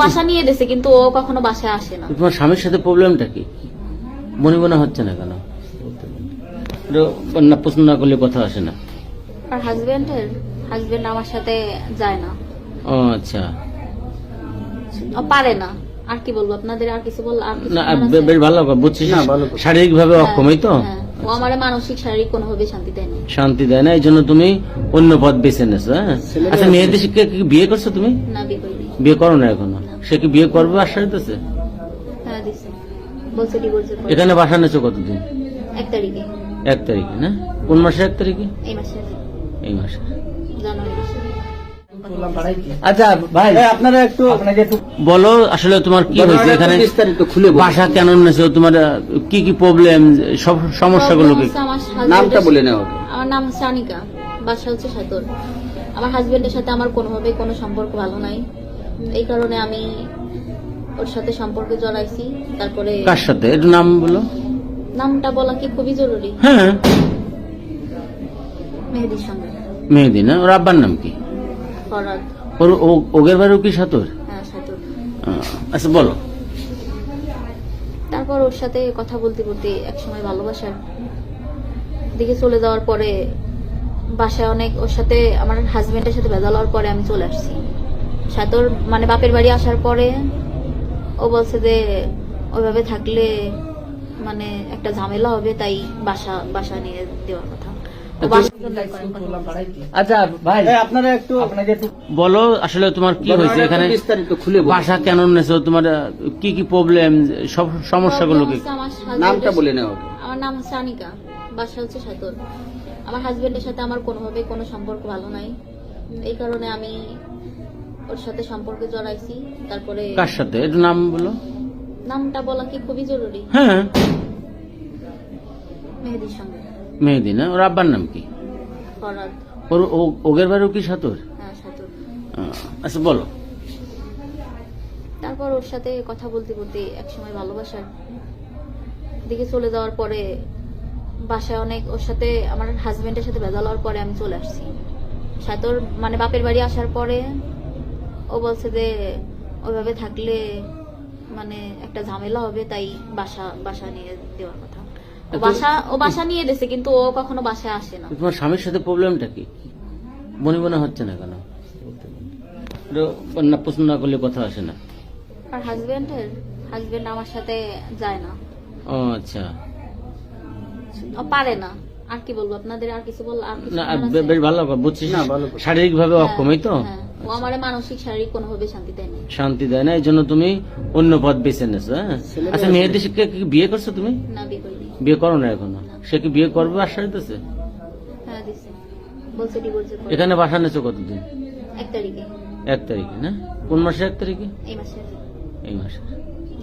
বাসা নিয়ে দিয়েছে, কিন্তু ও কখনো বাসায় আসে না। তোমার স্বামীর সাথে প্রবলেমটা কি? মনে মনে হচ্ছে না কেন? না, পছন্দ না করলে কথা আসে না। আর হাজবেন্ড আমার সাথে যায় না। ও আচ্ছা, ও পারে না। আর কি বলবো আপনাদের, আর কিছু বল? আর কিছু না বলার আছে? বেশ ভালো বুঝছিস, শারীরিক ভাবে অক্ষম, এই তো। হ্যাঁ, ও আমার মানসিক শারীরিক কোনোভাবে শান্তি দেয় না। শান্তি দেয় না, এই জন্য তুমি অন্য পথ বেছে নেছো। হ্যাঁ, আচ্ছা, মেয়েদের শিক্ষা কি বিয়ে করছো তুমি? না, বিয়ে করিনি। বিয়ে করো না এখনো? সে কি বিয়ে করবে আশ্বাস দিতেছে? হ্যাঁ দিছে, বলছে ডিভোর্সের পর। এখানে বাসা নেছো কতদিন? 1 তারিখে। 1 তারিখে না? কোন মাসে 1 তারিখে? এই মাসে, এই মাসে। জানুয়ারি মাসে। আচ্ছা ভাই, আপনারা একটু বলো আসলে তোমার কি হয়েছে এখানে, খুলে বাসা কেন নেছো, তোমার কি কি প্রবলেম, সব সমস্যাগুলো কি? নামটা বলে নাও। আমার নাম হচ্ছে আনিকা, বাসা হচ্ছে সাতর। আমার হাজবেন্ডের সাথে আমার কোনোভাবে কোনো সম্পর্ক ভালো নাই, এই কারণে আমি ওর সাথে সম্পর্কে জড়াইছি। তারপরে কার সাথে, একটু নাম বলো। নামটা বলা কি খুবই জরুরি? হ্যাঁ, মেহেদির সঙ্গে। মেহেদি না? ওর আব্বার নাম কি? ফরাদ। ওগের বাড়িও কি সাতর? হ্যাঁ, সাতর। আচ্ছা বলো। তারপর ওর সাথে কথা বলতে বলতে একসময় ভালোবাসার দিকে চলে যাওয়ার পরে বাসায় অনেক ওর সাথে আমার হাজবেন্ডের সাথে ভেজাল হওয়ার পরে আমি চলে আসছি সাতর, মানে বাপের বাড়ি আসার পরে ও বলছে যে ওইভাবে থাকলে মানে একটা ঝামেলা হবে, তাই বাসা নিয়ে দেওয়ার কথা। আচ্ছা ভাই, আপনারা একটু বলো আসলে তোমার কি হয়েছে এখানে, খুলে বাসা কেন নেছো, তোমার কি কি প্রবলেম, সব সমস্যাগুলো কি? নামটা বলে নাও। আমার নাম হচ্ছে আনিকা, বাসা হচ্ছে সাতর। আমার হাজবেন্ডের সাথে আমার কোনোভাবে কোনো সম্পর্ক ভালো নাই, এই কারণে আমি ওর সাথে সম্পর্কে জড়াইছি। তারপরে কার সাথে, একটু নাম বলো। নামটা বলা কি খুবই জরুরি? হ্যাঁ, মেহেদির সঙ্গে। মেহেদি না? ওর আব্বার নাম কি? ফরাদ। ওগের বাড়িও কি সাতর? হ্যাঁ, সাতর। আচ্ছা বলো। তারপর ওর সাথে কথা বলতে বলতে একসময় ভালোবাসার দিকে চলে যাওয়ার পরে বাসায় অনেক ওর সাথে আমার হাজবেন্ডের সাথে ভেজাল হওয়ার পরে আমি চলে আসছি সাতর, মানে বাপের বাড়ি আসার পরে ও বলছে যে ওইভাবে থাকলে মানে একটা ঝামেলা হবে, তাই বাসা নিয়ে দেওয়ার কথা। ও বাসা নিয়ে দিয়েছে, কিন্তু ও কখনো বাসায় আসে না। তোমার স্বামীর সাথে প্রবলেমটা কি? মনে মনে হচ্ছে না কেন? না, পছন্দ না করলে কথা আসে না। আর হাজবেন্ড আমার সাথে যায় না। ও আচ্ছা, ও পারে না। আর কি বলবো আপনাদের, আর কিছু বল? আর কিছু না বলার আছে? বেশ ভালো বুঝছিস, শারীরিক ভাবে অক্ষম, এই তো। হ্যাঁ, ও আমার মানসিক শারীরিক কোনোভাবে শান্তি দেয় না। শান্তি দেয় না, এই জন্য তুমি অন্য পথ বেছে নেছো। হ্যাঁ, আচ্ছা, মেয়েদের শিক্ষা কি বিয়ে করছো তুমি? না, বিয়ে করিনি। বিয়ে করো না এখনো? সে কি বিয়ে করবে আশ্বাস দিতেছে? হ্যাঁ দিছে, বলছে ডিভোর্সের পর। এখানে বাসা নেছো কতদিন? 1 তারিখে। 1 তারিখে না? কোন মাসে 1 তারিখে? এই মাসে, এই মাসে।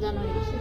জানুয়ারি মাসে।